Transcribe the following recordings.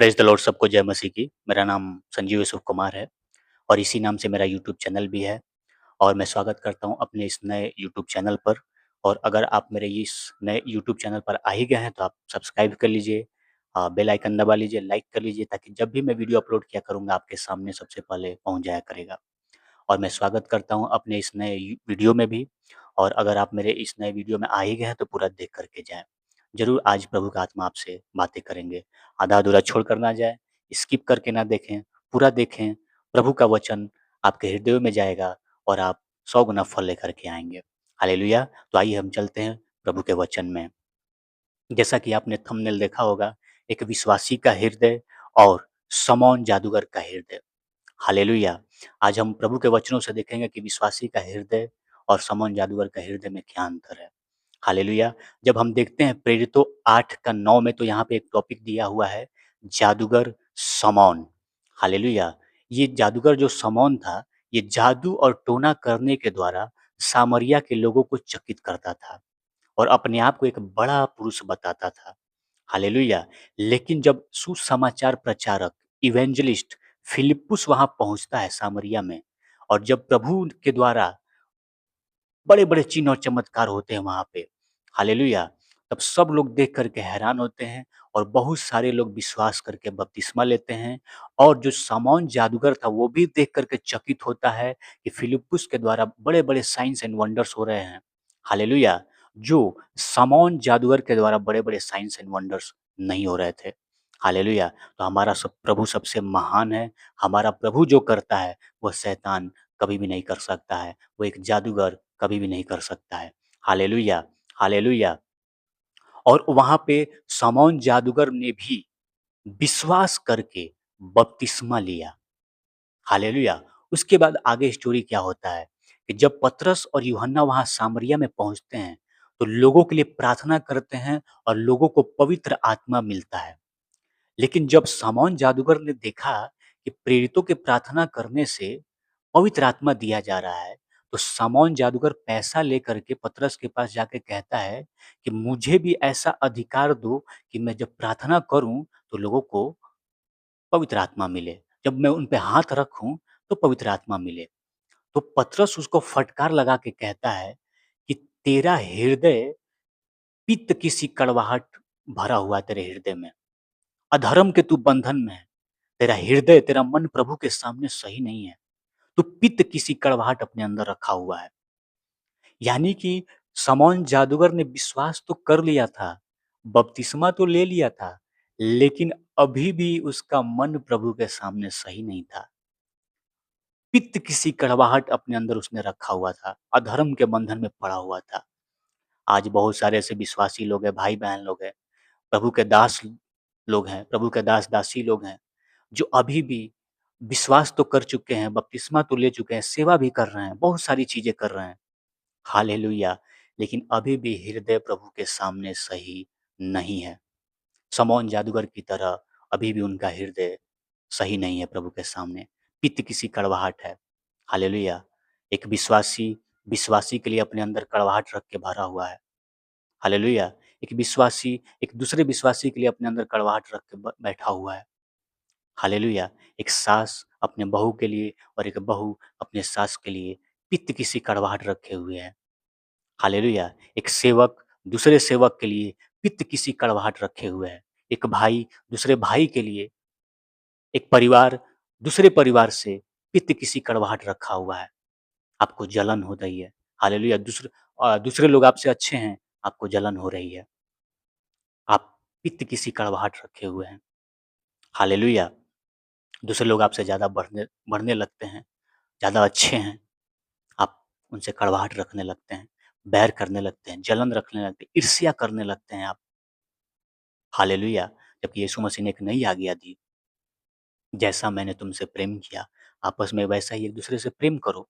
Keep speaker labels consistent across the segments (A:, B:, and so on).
A: Praise the Lord, सबको जय मसीह की। मेरा नाम संजीव यूसुफ कुमार है और इसी नाम से मेरा यूट्यूब चैनल भी है और मैं स्वागत करता हूँ अपने इस नए यूट्यूब चैनल पर। और अगर आप मेरे इस नए यूट्यूब चैनल पर आ ही गए हैं तो आप सब्सक्राइब कर लीजिए, बेल आइकन दबा लीजिए, लाइक कर लीजिए ताकि जब भी मैं वीडियो अपलोड किया करूँगा आपके सामने सबसे पहले पहुँच जाया करेगा। और मैं स्वागत करता हूँ अपने इस नए वीडियो में भी। और अगर आप मेरे इस नए वीडियो में आ ही गए हैं तो पूरा देख कर के जाएँ। ज़रूर आज प्रभु का आत्मा आपसे बातें करेंगे। आधा-अधूरा छोड़ कर ना जाएँ, स्किप करके ना देखें, पूरा देखें। प्रभु का वचन आपके हृदयों में जाएगा और आप 100 गुना फल लेकर के आएँगे। हालेलुया! तो आइए हम चलते हैं प्रभु के वचन में। जैसा कि आपने थंबनेल देखा होगा, एक विश्वासी का हृदय और शमौन जादूगर का हृदय। हालेलुया! आज हम प्रभु के वचनों से देखेंगे कि विश्वासी का हृदय और शमौन जादूगर का हृदय में क्या अंतर है। हालेलुया! जब हम देखते हैं प्रेरितों 8 का 9 में तो यहाँ पे एक टॉपिक दिया हुआ है, जादूगर शमौन। हालेलुया! ये जादूगर जो शमौन था, ये जादू और टोना करने के द्वारा सामरिया के लोगों को चकित करता था और अपने आप को एक बड़ा पुरुष बताता था। हालेलुया! लेकिन जब सुसमाचार प्रचारक, इवेंजलिस्ट फिलिप्पुस वहाँ पहुँचता है सामरिया में और जब प्रभु के द्वारा बड़े-बड़े चिन्ह और चमत्कार होते हैं वहाँ पे, हालेलुया! तब सब लोग देख कर के हैरान होते हैं और बहुत सारे लोग विश्वास करके बपतिस्मा लेते हैं और जो शमौन जादूगर था वो भी देख कर के चकित होता है कि फिलिप्पुस के द्वारा बड़े-बड़े साइंस एंड वंडर्स हो रहे हैं। हालेलुया! जो शमौन जादूगर के द्वारा बड़े-बड़े साइंस एंड वंडर्स नहीं हो रहे थे। हालेलुया! तो हमारा सब प्रभु सबसे महान है, हमारा प्रभु जो करता है, वो शैतान कभी भी नहीं कर सकता है, वो एक जादूगर कभी भी नहीं कर सकता है। हालेलुया! हालेलुया! और वहाँ पे शमौन जादूगर ने भी विश्वास करके बपतिस्मा लिया। हालेलुया! उसके बाद आगे स्टोरी क्या होता है कि जब पतरस और यूहन्ना वहाँ सामरिया में पहुँचते हैं, तो लोगों के लिए प्रार्थना करते हैं और लोगों को पवित्र आत्मा मिलता है। लेकिन जब शमौन जादूगर ने देखा कि प्रेरितों के प्रार्थना करने से पवित्र आत्मा दिया जा रहा है, तो शमौन जादूगर पैसा लेकर के पतरस के पास जाके कहता है कि मुझे भी ऐसा अधिकार दो कि मैं जब प्रार्थना करूं तो लोगों को पवित्र आत्मा मिले। जब मैं उन पे हाथ रखूं तो पवित्र आत्मा मिले। तो पतरस उसको फटकार लगा के कहता है कि तेरा हृदय पित्त की सी कड़वाहट भरा हुआ है तेरे हृदय में। अधर्म के तू बंधन में है। तेरा हृदय, तेरा मन प्रभु के सामने सही नहीं है। तू पित्त की सी कड़वाहट अपने अंदर रखा हुआ है। यानी कि शमौन जादूगर ने विश्वास तो कर लिया था, बपतिस्मा तो ले लिया था, लेकिन अभी भी उसका मन प्रभु के सामने सही नहीं था। पित्त की सी कड़वाहट अपने अंदर उसने रखा हुआ था, अधर्म के बंधन में पड़ा हुआ था। आज बहुत सारे ऐसे विश्वासी लोग हैं, भाई-बहन लोग हैं, प्रभु के दास लोग हैं, प्रभु के दास-दासी लोग हैं, जो अभी भी विश्वास तो कर चुके हैं, बपतिस्मा तो ले चुके हैं, सेवा भी कर रहे हैं, बहुत सारी चीज़ें कर रहे हैं। हालेलुया! लेकिन अभी भी हृदय प्रभु के सामने सही नहीं है। शमौन जादूगर की तरह अभी भी उनका हृदय सही नहीं है प्रभु के सामने। पित्त की सी कड़वाहट है। हालेलुया! एक विश्वासी, विश्वासी के लिए अपने अंदर कड़वाहट रख के भरा हुआ है। हालेलुया! एक विश्वासी, एक दूसरे विश्वासी के लिए अपने अंदर कड़वाहट रख के बैठा हुआ है। हालेलुया! एक सास अपने बहू के लिए और एक बहू अपने सास के लिए पित्त की सी कड़वाहट रखे हुए है। हालेलुया! एक सेवक दूसरे सेवक के लिए पित्त की सी कड़वाहट रखे हुए है। एक भाई दूसरे भाई के लिए, एक परिवार दूसरे परिवार से पित्त की सी कड़वाहट रखा हुआ है। आपको जलन हो रही है। हालेलुया! दूसरे लोग आपसे अच्छे हैं, आपको जलन हो रही है। आप पित्त की सी कड़वाहट रखे हुए हैं। हालेलुया! दूसरे लोग आपसे ज़्यादा बढ़ने बढ़ने लगते हैं, ज़्यादा अच्छे हैं, आप उनसे कड़वाहट रखने लगते हैं, बैर करने लगते हैं, जलन रखने लगते हैं, ईर्ष्या करने लगते हैं आप। हालेलुया! जबकि यीशु मसीह ने एक नई आज्ञा दी, जैसा मैंने तुमसे प्रेम किया, आपस में वैसा ही एक-दूसरे से प्रेम करो।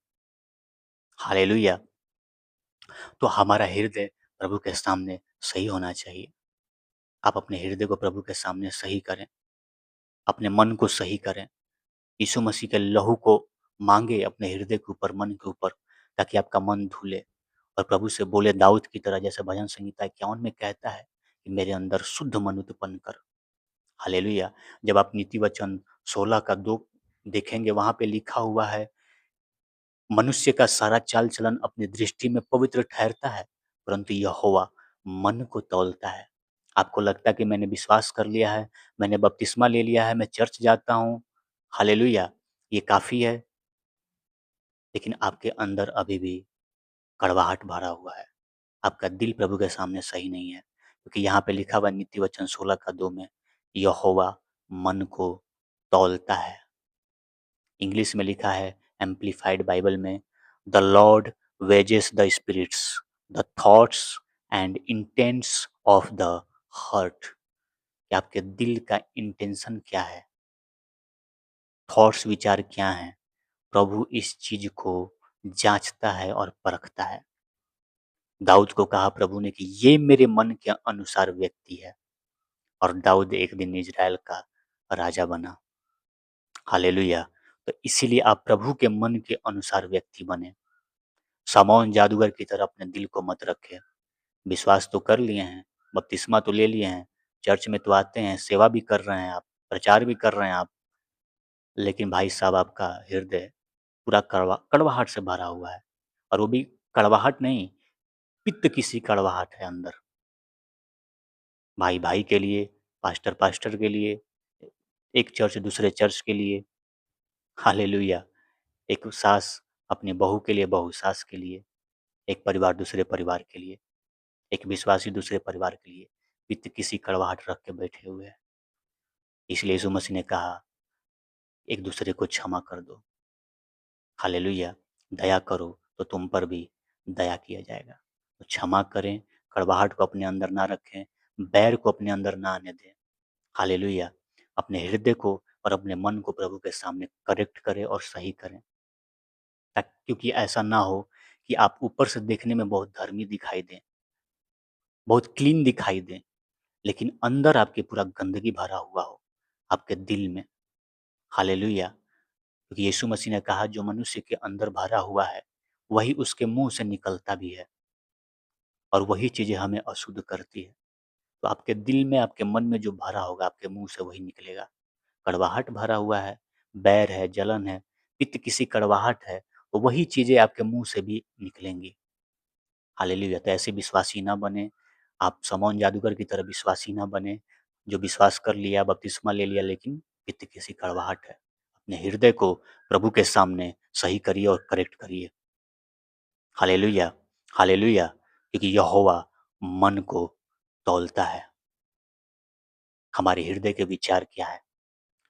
A: हालेलुया! तो हमारा हृदय प्रभु के सामने सही होना चाहिए। आप अपने हृदय को प्रभु के सामने सही करें, अपने मन को सही करें। यीशु मसीह के लहू को माँगे अपने हृदय के ऊपर, मन के ऊपर, ताकि आपका मन धुले और प्रभु से बोले दाऊद की तरह, जैसे भजन संहिता 51 में कहता है कि मेरे अंदर शुद्ध मन उत्पन्न कर। हालेलुया! जब आप नीति वचन 16 का 2 देखेंगे, वहाँ पे लिखा हुआ है, मनुष्य का सारा चाल-चलन अपनी दृष्टि में पवित्र ठहरता है, परंतु यहोवा मन को तौलता है। आपको लगता है कि मैंने विश्वास कर लिया है, मैंने बपतिस्मा ले लिया है, मैं चर्च जाता हूँ, हालेलुया! ये काफ़ी है, लेकिन आपके अंदर अभी भी कड़वाहट भरा हुआ है। आपका दिल प्रभु के सामने सही नहीं है, क्योंकि यहाँ पे लिखा हुआ है नीति वचन 16 का 2 में, यहोवा मन को तौलता है। इंग्लिश में लिखा है एम्प्लीफाइड बाइबल में, the Lord weighs the spirits, the thoughts and intents of the heart. कि आपके दिल का इंटेंशन क्या है, थॉट्स विचार क्या हैं, प्रभु इस चीज को जांचता है और परखता है। दाऊद को कहा प्रभु ने कि ये मेरे मन के अनुसार व्यक्ति है, और दाऊद एक दिन इज़राइल का राजा बना। हालेलुया! तो इसीलिए आप प्रभु के मन के अनुसार व्यक्ति बने। सामौन जादूगर की तरह अपने दिल को मत रखें। विश्वास तो कर लिए हैं, बपतिस्मा तो ले लिए हैं, चर्च में तो आते हैं, सेवा भी कर रहे हैं आप, प्रचार भी कर रहे हैं आप, लेकिन भाई साहब आपका हृदय पूरा कड़वाहट से भरा हुआ है। और वो भी कड़वाहट नहीं, पित्त की सी कड़वाहट है अंदर। भाई-भाई के लिए, पास्टर-पास्टर के लिए, एक चर्च दूसरे चर्च के लिए, हालेलुया! एक सास अपनी बहू के लिए, बहू सास के लिए, एक परिवार दूसरे परिवार के लिए, एक विश्वासी दूसरे परिवार के लिए, पित्त की सी कड़वाहट रख के बैठे हुए हैं। इसलिए यीशु मसीह ने कहा, एक दूसरे को क्षमा कर दो। हालेलुया! दया करो तो तुम पर भी दया किया जाएगा। तो क्षमा करें, कड़वाहट को अपने अंदर ना रखें, बैर को अपने अंदर ना आने दें। हालेलुया! अपने हृदय को और अपने मन को प्रभु के सामने करेक्ट करें और सही करें। क्योंकि ऐसा ना हो कि आप ऊपर से देखने में बहुत धर्मी दिखाई दें, बहुत क्लीन दिखाई दें, लेकिन अंदर आपके पूरा गंदगी भरा हुआ हो, आपके दिल में। हालेलुया! क्योंकि यीशु मसीह ने कहा जो मनुष्य के अंदर भरा हुआ है, वही उसके मुँह से निकलता भी है, और वही चीज़ें हमें अशुद्ध करती है। तो आपके दिल में, आपके मन में जो भरा होगा, आपके मुँह से वही निकलेगा। कड़वाहट भरा हुआ है, बैर है, जलन है, पित्त की सी कड़वाहट है, तो वही चीज़ें आपके मुँह से भी निकलेंगी। हालेलुया! तो ऐसे विश्वासी ना बनें, आप शमौन जादूगर की तरह विश्वासी ना बनें, जो विश्वास कर लिया, बपतिस्मा ले लिया, लेकिन पित्त की सी कड़वाहट है। अपने हृदय को प्रभु के सामने सही करिए और करेक्ट करिए। हालेलुया! हालेलुया! क्योंकि यहोवा मन को तौलता है। हमारे हृदय के विचार क्या है?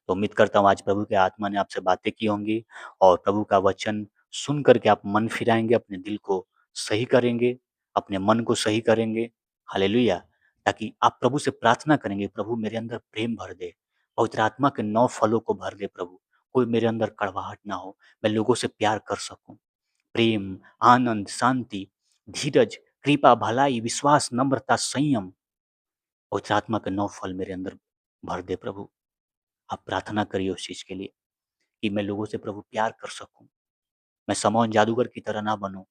A: तो उम्मीद करता हूँ आज प्रभु के आत्मा ने आपसे बातें की होंगी, और प्रभु का वचन सुन कर के आप मन फिराएँगे, अपने दिल को सही करेंगे, अपने मन को सही करेंगे। हालेलुया! ताकि आप प्रभु से प्रार्थना करेंगे, प्रभु मेरे अंदर प्रेम भर दे, पवित्र आत्मा के 9 फलों को भर दे प्रभु। कोई मेरे अंदर कड़वाहट ना हो, मैं लोगों से प्यार कर सकूँ। प्रेम, आनंद, शांति, धीरज, कृपा, भलाई, विश्वास, नम्रता, संयम, पवित्र आत्मा के 9 फल मेरे अंदर भर दे प्रभु। आप प्रार्थना करिए उस चीज़ के लिए कि मैं लोगों से प्रभु प्यार कर सकूँ। मैं समौन जादूगर की तरह ना बनूँ,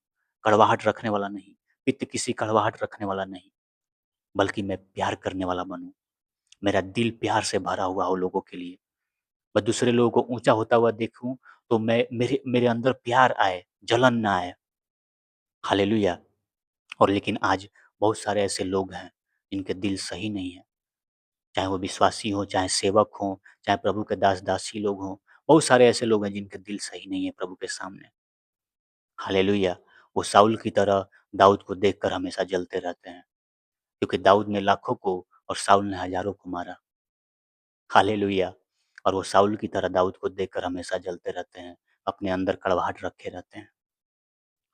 A: कड़वाहट रखने वाला नहीं, पित्त की सी कड़वाहट रखने वाला नहीं, बल्कि मैं प्यार करने वाला बनूँ। मेरा दिल प्यार से भरा हुआ हो लोगों के लिए। मैं दूसरे लोगों को ऊँचा होता हुआ देखूँ, तो मैं मेरे मेरे अंदर प्यार आए, जलन ना आए। हालेलुया! और लेकिन आज बहुत सारे ऐसे लोग हैं, जिनके दिल सही नहीं है। चाहे वो विश्वासी हों, चाहे सेवक हों, चाहे प्रभु के दास-दासी लोग हों। बहुत सारे ऐसे लोग हैं जिनके दिल सही नहीं है प्रभु के सामने। हालेलुया! वो शाऊल की तरह दाऊद को देखकर हमेशा जलते रहते हैं, क्योंकि दाऊद ने लाखों को और शाऊल ने हज़ारों को मारा। हालेलुया! और वो शाऊल की तरह दाऊद को देखकर हमेशा जलते रहते हैं, अपने अंदर कड़वाहट रखे रहते हैं।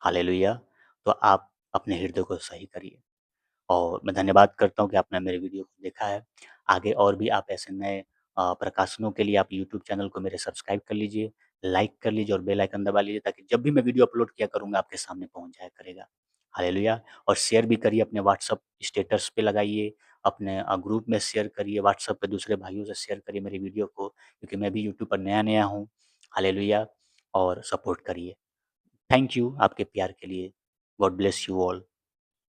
A: हालेलुया! तो आप अपने हृदय को सही करिए। और मैं धन्यवाद करता हूँ कि आपने मेरे वीडियो को देखा है। आगे और भी आप ऐसे नए प्रकाशनों के लिए आप यूट्यूब चैनल को मेरे सब्सक्राइब कर लीजिए, लाइक कर लीजिए और बेल आइकन दबा लीजिए, ताकि जब भी मैं वीडियो अपलोड किया करूँगा आपके सामने पहुँच जाया करेगा। हालेलुया! और शेयर भी करिए, अपने व्हाट्सएप स्टेटस पे लगाइए, अपने ग्रुप में शेयर करिए, व्हाट्सएप पे दूसरे भाइयों से शेयर करिए मेरी वीडियो को, क्योंकि मैं भी यूट्यूब पर नया-नया हूँ। हालेलुया! और सपोर्ट करिए। थैंक यू आपके प्यार के लिए। God bless you all.